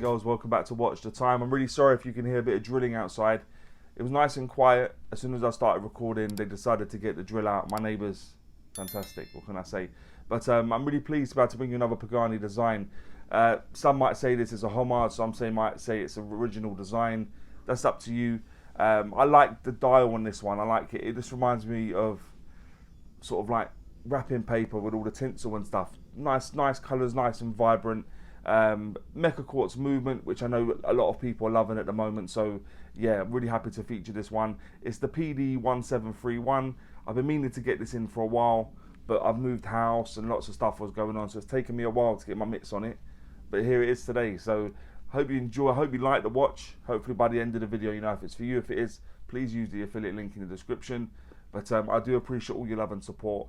and girls, welcome back to Watch the Time. I'm really sorry if you can hear a bit of drilling outside. It was nice and quiet. As soon as I started recording, they decided to get the drill out. My neighbours, fantastic, what can I say? But I'm really pleased about to bring you another Pagani Design. Some might say this is a homage, some might say it's an original design. That's up to you. I like the dial on this one. I like it. It just reminds me of sort of like wrapping paper with all the tinsel and stuff. Nice colours, nice and vibrant. Mecaquartz movement, which I know a lot of people are loving at the moment. So yeah, I'm really happy to feature this one. It's the PD-1731. I've been meaning to get this in for a while, but I've moved house and lots of stuff was going on, so it's taken me a while to get my mitts on it. But here it is today. So hope you enjoy. I hope you like the watch. Hopefully by the end of the video, you know if it's for you. If it is, please use the affiliate link in the description. But I do appreciate all your love and support.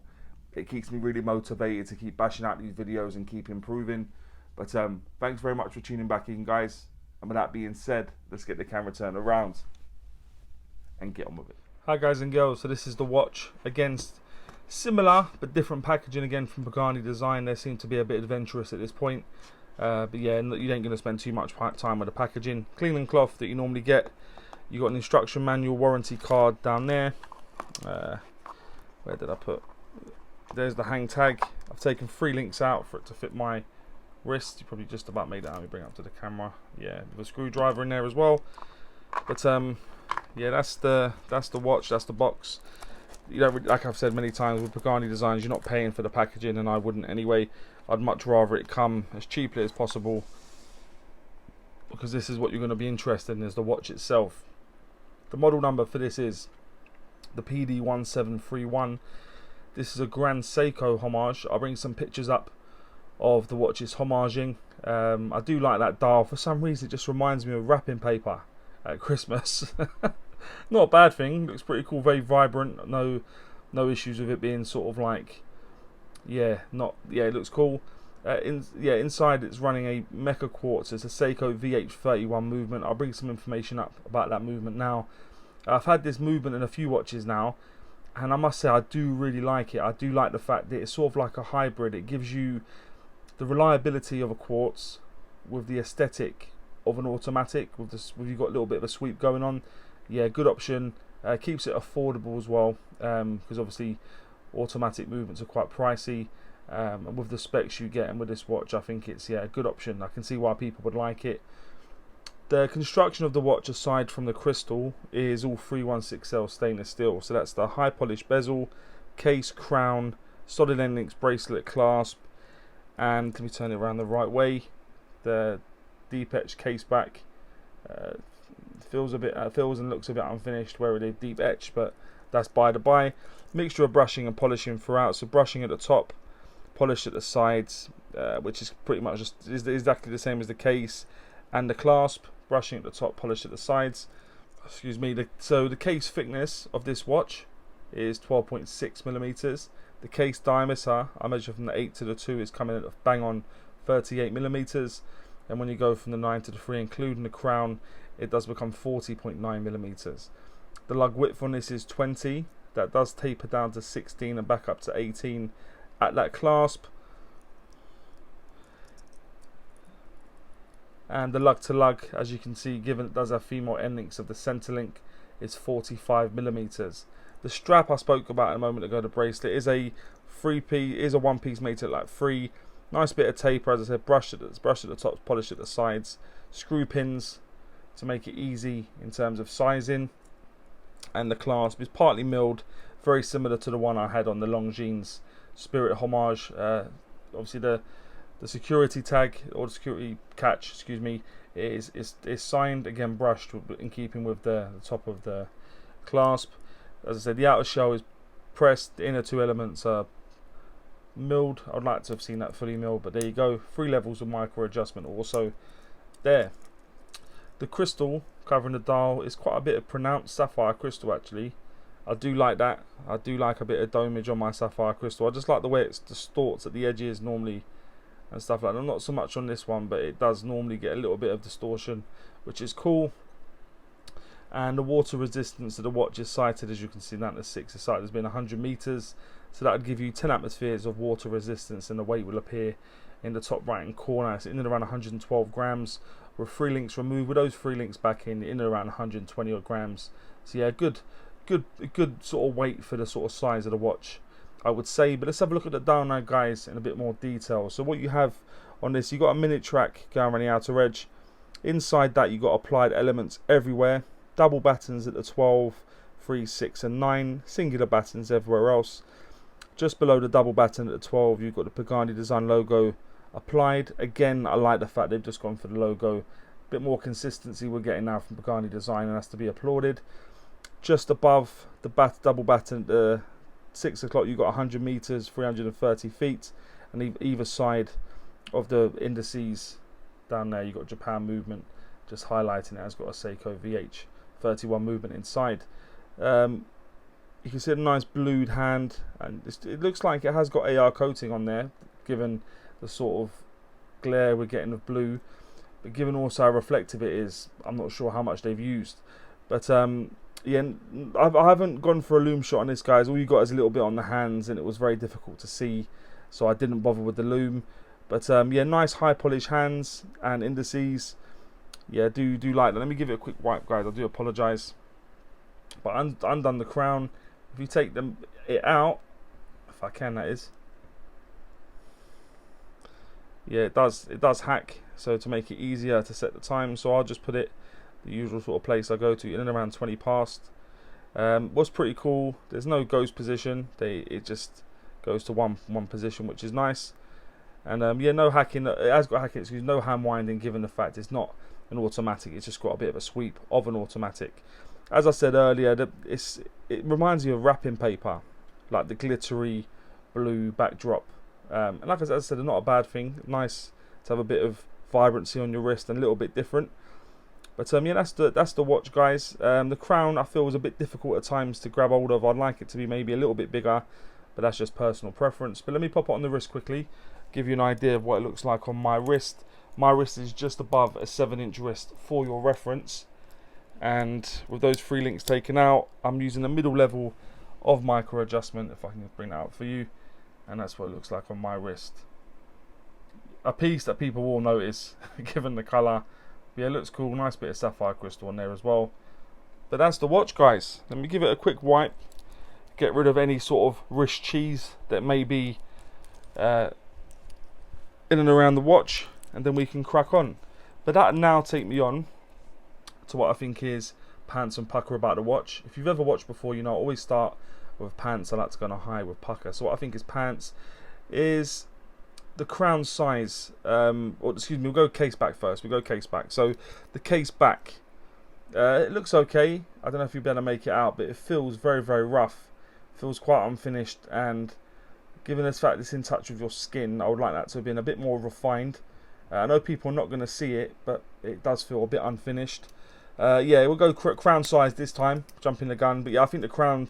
It keeps me really motivated to keep bashing out these videos and keep improving. But thanks very much for tuning back in, guys. And with that being said, let's get the camera turned around and get on with it. Hi guys and girls, so this is the watch. Again, similar but different packaging again from Pagani Design. They seem to be a bit adventurous at this point. But yeah, you ain't going to spend too much time with the packaging. Clean and cloth that you normally get. You got an instruction manual, warranty card down there. Where did I put? There's the hang tag. I've taken 3 links out for it to fit my wrist. You probably just about made that. Let me bring it up to the camera. Yeah, with a screwdriver in there as well. But yeah, that's the watch. That's the box. You don't, like I've said many times with Pagani Designs, you're not paying for the packaging, and I wouldn't anyway. I'd much rather it come as cheaply as possible, because this is what you're going to be interested in, is the watch itself. The model number for this is the PD-1731. This is a Grand Seiko homage. I'll bring some pictures up of the watches homaging. I do like that dial. For some reason, it just reminds me of wrapping paper at Christmas. Not a bad thing. Looks pretty cool. Very vibrant. No issues with it being sort of like, it looks cool. Inside it's running a Mecaquartz. It's a Seiko VH31 movement. I'll bring some information up about that movement now. I've had this movement in a few watches now, and I must say I do really like it. I do like the fact that it's sort of like a hybrid. It gives you the reliability of a quartz with the aesthetic of an automatic. With you've got a little bit of a sweep going on. Yeah, good option. Keeps it affordable as well, because obviously automatic movements are quite pricey. And with the specs you get and with this watch, I think it's a good option. I can see why people would like it. The construction of the watch, aside from the crystal, is all 316L stainless steel. So that's the high polished bezel, case, crown, solid end links, bracelet, clasp, and let me turn it around the right way. The deep etched case back. Feels and looks a bit unfinished where it is deep etched, but that's by the by. Mixture of brushing and polishing throughout. So brushing at the top, polish at the sides, which is pretty much just exactly the same as the case and the clasp. Brushing at the top, polish at the sides. Excuse me. So the case thickness of this watch is 12.6 millimeters. The case diameter, I measure from the 8 to the 2, is coming at bang on 38 millimeters. And when you go from the 9 to the 3, including the crown, it does become 40.9 millimeters. The lug width on this is 20. That does taper down to 16 and back up to 18 at that clasp. And the lug to lug, as you can see, given it does have female end links of the center link, is 45 millimeters. The strap I spoke about a moment ago, the bracelet, is a 3-piece, is a 1-piece made to look like 3. Nice bit of taper, as I said, brush at the top, polish at the sides, screw pins to make it easy in terms of sizing, and the clasp is partly milled, very similar to the one I had on the Longines Spirit homage. Obviously the security tag, or the security catch, excuse me, is signed, again brushed in keeping with the top of the clasp. As I said, the outer shell is pressed, the inner 2 elements are milled. I'd like to have seen that fully milled, but there you go. 3 levels of micro adjustment also there. The crystal covering the dial is quite a bit of pronounced sapphire crystal actually. I do like that. I do like a bit of domage on my sapphire crystal. I just like the way it distorts at the edges normally and stuff like that. Not so much on this one, but it does normally get a little bit of distortion, which is cool. And the water resistance of the watch is cited, as you can see down to 6. The site has been 100 meters, so that would give you 10 atmospheres of water resistance, and the weight will appear in the top right hand corner. It's in and around 112 grams with 3 links removed, with those 3 links back in around 120 odd grams. So yeah, good sort of weight for the sort of size of the watch, I would say. But let's have a look at the dial now, guys, in a bit more detail. So what you have on this, you got a minute track going around the outer edge. Inside that, you got applied elements everywhere. Double battens at the 12, 3, 6 and 9. Singular battens everywhere else. Just below the double batten at the 12, you've got the Pagani Design logo applied. Again, I like the fact they've just gone for the logo. Bit more consistency we're getting now from Pagani Design, and that's to be applauded. Just above the double batten at the 6 o'clock, you've got 100 meters, 330 feet. And either side of the indices down there, you've got Japan movement, just highlighting it. It's got a Seiko VH31 movement inside. You can see a nice blued hand, and it looks like it has got AR coating on there, given the sort of glare we're getting of blue. But given also how reflective it is, I'm not sure how much they've used. But yeah, I haven't gone for a loom shot on this, guys. All you got is a little bit on the hands, and it was very difficult to see, so I didn't bother with the loom. But yeah, nice high polish hands and indices. Yeah, do like that. Let me give it a quick wipe, guys. I do apologise, but undone the crown. If you take it out, if I can, that is. Yeah, it does hack. So to make it easier to set the time, so I'll just put it the usual sort of place I go to, in and around 20 past. What's pretty cool, there's no ghost position. It just goes to one position, which is nice. And yeah, no hacking. It has got hacking, excuse, no hand winding, given the fact it's not an automatic. It's just got a bit of a sweep of an automatic. As I said earlier, it reminds you of wrapping paper, like the glittery blue backdrop. And like I said, not a bad thing. Nice to have a bit of vibrancy on your wrist and a little bit different. But yeah, that's the watch, guys. The crown I feel was a bit difficult at times to grab hold of. I'd like it to be maybe a little bit bigger, but that's just personal preference. But let me pop it on the wrist quickly, give you an idea of what it looks like on my wrist. My wrist is just above a 7-inch wrist for your reference. And with those 3 links taken out, I'm using the middle level of micro adjustment, if I can bring that up for you. And that's what it looks like on my wrist. A piece that people will notice, given the colour. Yeah, it looks cool. Nice bit of sapphire crystal on there as well. But that's the watch, guys. Let me give it a quick wipe. Get rid of any sort of wrist cheese that may be in and around the watch. And then we can crack on. But that now take me on to what I think is pants and pucker about the watch. If you've ever watched before, you know I always start with pants. I like to go on a high with pucker. So what I think is pants is the crown size, or excuse me, we'll go case back first. We'll go case back. So the case back, it looks okay. I don't know if you'll be able to make it out, but it feels very, very rough. It feels quite unfinished, and given the fact it's in touch with your skin, I would like that to have been a bit more refined. I know people are not going to see it, but it does feel a bit unfinished. Yeah, we'll go crown size this time, jumping the gun. But yeah, I think the crown,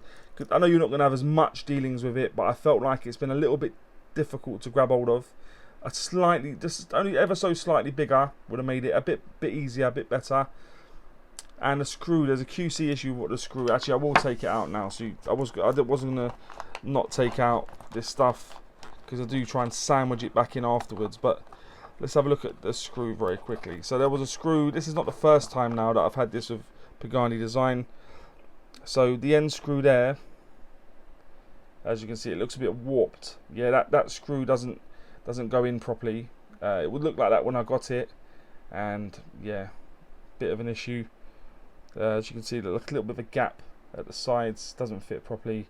I know you're not going to have as much dealings with it, but I felt like it's been a little bit difficult to grab hold of. A slightly, just only ever so slightly bigger would have made it a bit easier, a bit better. And the screw, there's a QC issue with the screw. Actually, I will take it out now. So I wasn't going to not take out this stuff, because I do try and sandwich it back in afterwards. But let's have a look at the screw very quickly. So there was a screw. This is not the first time now that I've had this with Pagani Design. So the end screw there, as you can see, it looks a bit warped. Yeah, that screw doesn't go in properly. It would look like that when I got it, and yeah, bit of an issue. As you can see, there's a little bit of a gap at the sides. Doesn't fit properly.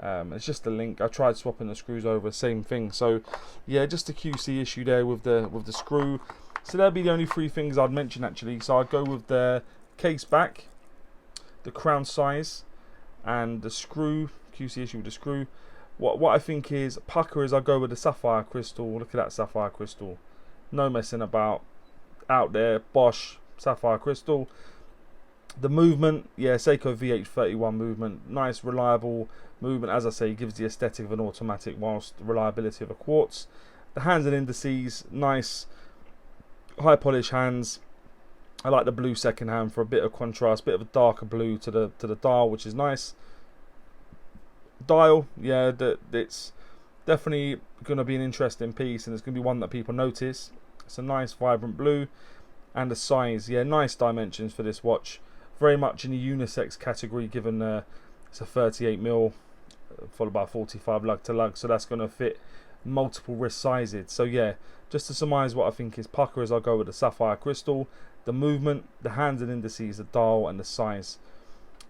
It's just a link. I tried swapping the screws over, same thing. So yeah, just a QC issue there with the screw. So that'd be the only 3 things I'd mention actually. So I'd go with the case back, the crown size, and the screw. QC issue with the screw. What I think is pucker is I go with the sapphire crystal. Look at that sapphire crystal. No messing about. Out there, Bosch sapphire crystal. The movement, yeah, Seiko VH31 movement. Nice, reliable movement. As I say, gives the aesthetic of an automatic whilst the reliability of a quartz. The hands and indices, nice, high polish hands. I like the blue second hand for a bit of contrast, bit of a darker blue to the dial, which is nice. Dial, yeah, it's definitely going to be an interesting piece, and it's going to be one that people notice. It's a nice, vibrant blue. and the size. Yeah, nice dimensions for this watch. Very much in the unisex category, given it's a 38mm followed by 45 lug to lug, so that's going to fit multiple wrist sizes. So yeah, just to surmise what I think is Pukka, is I'll go with the sapphire crystal, the movement, the hands and indices, the dial and the size.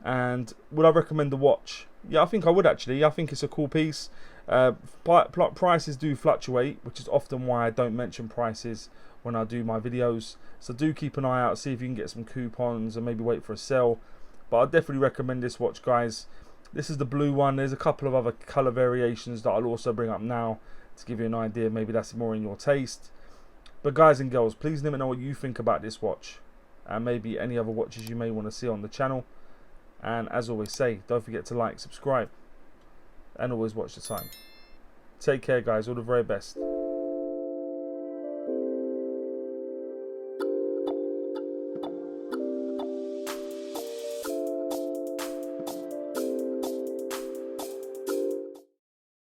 And would I recommend the watch? Yeah, I think I would actually. I think it's a cool piece. Prices do fluctuate, which is often why I don't mention prices when I do my videos. So do keep an eye out, see if you can get some coupons and maybe wait for a sale. But I definitely recommend this watch, guys. This is the blue one. There's a couple of other colour variations that I'll also bring up now to give you an idea. Maybe that's more in your taste. But guys and girls, please let me know what you think about this watch, and maybe any other watches you may want to see on the channel. And as always say, don't forget to like, subscribe, and always watch the time. Take care, guys. All the very best.